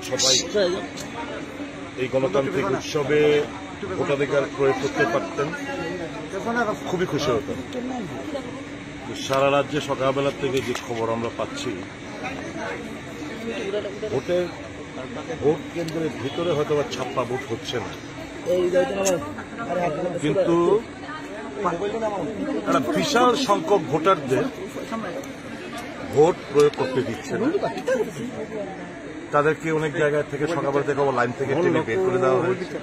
সবাই এই গণতান্ত্রিক উৎসবে ভোটাধিকার প্রয়োগ করতে পারতেন, খুবই খুশি হতাম। সারা রাজ্যে সকালবেলা থেকে যে খবর আমরা পাচ্ছি, ভোট কেন্দ্রের ভিতরে হয়তো বা ছাপ্পা ভোট হচ্ছে না, কিন্তু একটা বিশাল সংখ্যক ভোটারদের ভোট প্রয়োগ করতে দিচ্ছে না। তাদেরকে অনেক জায়গায় থেকে সকালবেলা থেকে লাইন থেকে টেনে বের করে দেওয়া হয়েছে।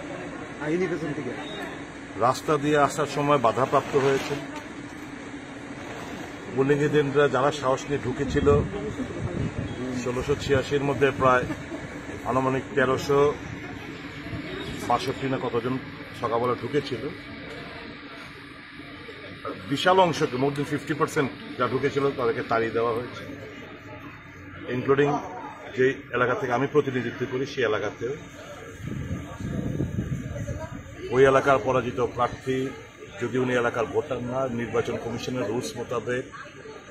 রাস্তা দিয়ে আসার সময় বাধাপ্রাপ্ত হয়েছে। পোলিং এজেন্টরা যারা সাহস নিয়ে ঢুকেছিল, 1686-র মধ্যে প্রায় আনুমানিক 1362 না কতজন সকালবেলা ঢুকেছিল, বিশাল অংশকে মোর দেন 50% যা ঢুকেছিল তাদেরকে তাড়িয়ে দেওয়া হয়েছে, ইনক্লুডিং যে এলাকা থেকে আমি প্রতিনিধিত্ব করি সেই এলাকাতেও। ওই এলাকার পরাজিত প্রার্থী যদি উনি এলাকার ভোটার না, নির্বাচন কমিশনের রুলস মোতাবেক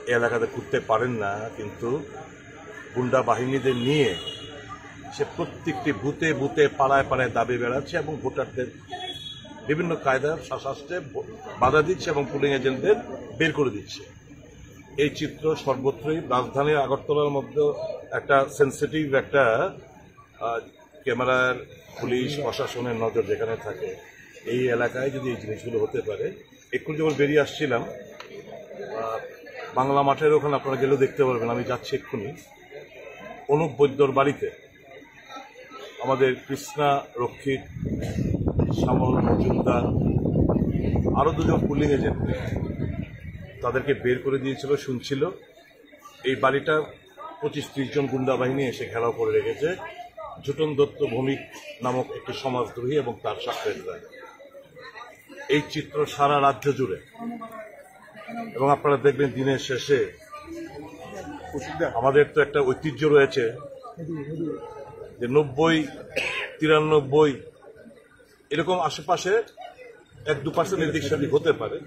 এই এলাকাতে ঘুরতে পারেন না, কিন্তু গুন্ডা বাহিনীদের নিয়ে সে প্রত্যেকটি বুথে বুথে পাড়ায় পাড়ায় দাবি বেড়াচ্ছে এবং ভোটারদের বিভিন্ন কায়দার শাসনে বাধা দিচ্ছে এবং পুলিং এজেন্টদের বের করে দিচ্ছে। এই চিত্র সর্বত্রই, রাজধানীর আগরতলার মধ্যে একটা সেন্সিটিভ একটা ক্যামেরার পুলিশ প্রশাসনের নজর যেখানে থাকে, এই এলাকায় যদি এই জিনিসগুলো হতে পারে। একটু যখন বেরিয়ে আসছিলাম বাংলা মাঠের ওখানে, আপনারা গেলেও দেখতে পারবেন, আমি যাচ্ছি এক্ষুনি অনুপ বৈদ্যর বাড়িতে আমাদের কৃষ্ণা রক্ষিত, শ্যামল মজুমদার, আরো দুজন পুলিং এজেন্ট তাদেরকে বের করে দিয়েছিল, শুনছিল। এই বাড়িটা 25-30 জন গুন্ডা বাহিনী এসে ঘেরাও করে রেখেছে। ঝুটন দত্ত ভৌমিক নামক একটি সমাজদ্রোহী এবং তার সাথীরা। এই চিত্র সারা রাজ্য জুড়ে, এবং আপনারা দেখবেন দিনের শেষে আমাদের তো একটা ঐতিহ্য রয়েছে যে 90-93 এরকম আশেপাশে 1-2% এদিক সেদিক হতে পারে,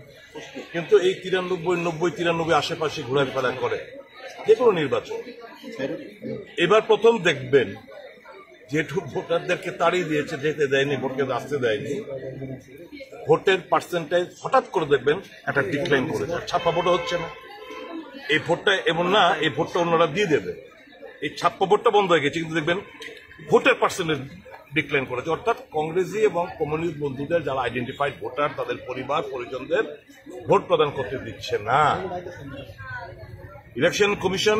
কিন্তু এই 90-93 আশেপাশে ঘোরাফেরা করে যে কোনো নির্বাচন। এবার প্রথম দেখবেন যেটু ভোটারদেরকে তাড়িয়ে দিয়েছে, যেতে দেয়নি, ভোটকে আসতে দেয়নি, ভোটের পার্সেন্টেজ হঠাৎ করে দেখবেন একটা ডিক্লাইন করেছে, ছাপ্পা ভোটও হচ্ছে না। এই ভোটটা এমন না এই ভোটটা অন্যরা দিয়ে দেবে, এই ছাপ্পা ভোটটা বন্ধ হয়ে গেছে, কিন্তু দেখবেন ভোটের পার্সেন্টেজ ডিক্লাইন করেছে। অর্থাৎ কংগ্রেসি এবং কমিউনিস্ট বন্ধুদের যারা আইডেন্টিফাইড ভোটার, তাদের পরিবার পরিজনদের ভোট প্রদান করতে দিচ্ছে না। ইলেকশন কমিশন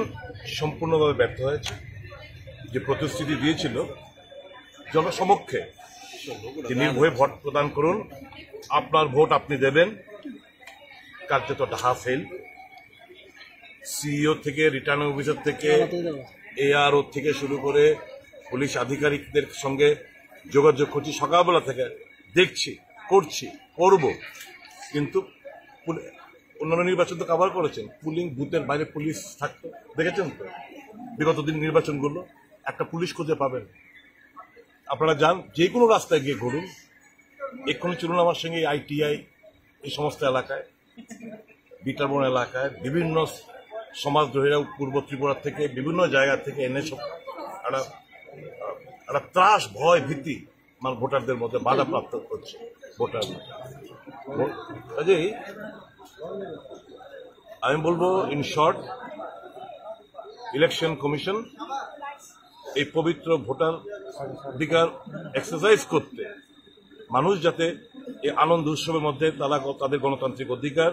সম্পূর্ণভাবে ব্যর্থ হয়েছে। যে প্রতিশ্রুতি দিয়েছিল জনসমক্ষে যে নির্ভয়ে ভোট প্রদান করুন, আপনার ভোট আপনি দেবেন, কার্যত ডাহা ফেল। সিইও থেকে, রিটার্নিং অফিসার থেকে, এআরও থেকে শুরু করে পুলিশ আধিকারিকদের সঙ্গে যোগাযোগ করছি, সকালবেলা থেকে দেখছি, করছি, করব, কিন্তু অন্যান্য নির্বাচন তো কভার করেছেন, পুলিং বুথের বাইরে পুলিশ থাকতো, দেখেছেন তো বিগত দিন নির্বাচনগুলো, একটা পুলিশ খুঁজে পাবেন। আপনারা যান যে কোনো রাস্তায় গিয়ে ঘুরুন, এক্ষুনি চলুন আমার সঙ্গে আইটিআই এই সমস্ত এলাকায়, বিটারবন এলাকায় বিভিন্ন সমাজদ্রোহীরা পূর্ব ত্রিপুরা থেকে বিভিন্ন জায়গা থেকে এনে সব একটা ত্রাস, ভয়, ভীতি মানে ভোটারদের মধ্যে বাধাপ্রাপ্ত করছে ভোটার। কাজেই আমি বলবো, ইন শর্ট, ইলেকশন কমিশন এই পবিত্র ভোটার অধিকার এক্সারসাইজ করতে, মানুষ যাতে এই আনন্দ উৎসবের মধ্যে তারা তাদের গণতান্ত্রিক অধিকার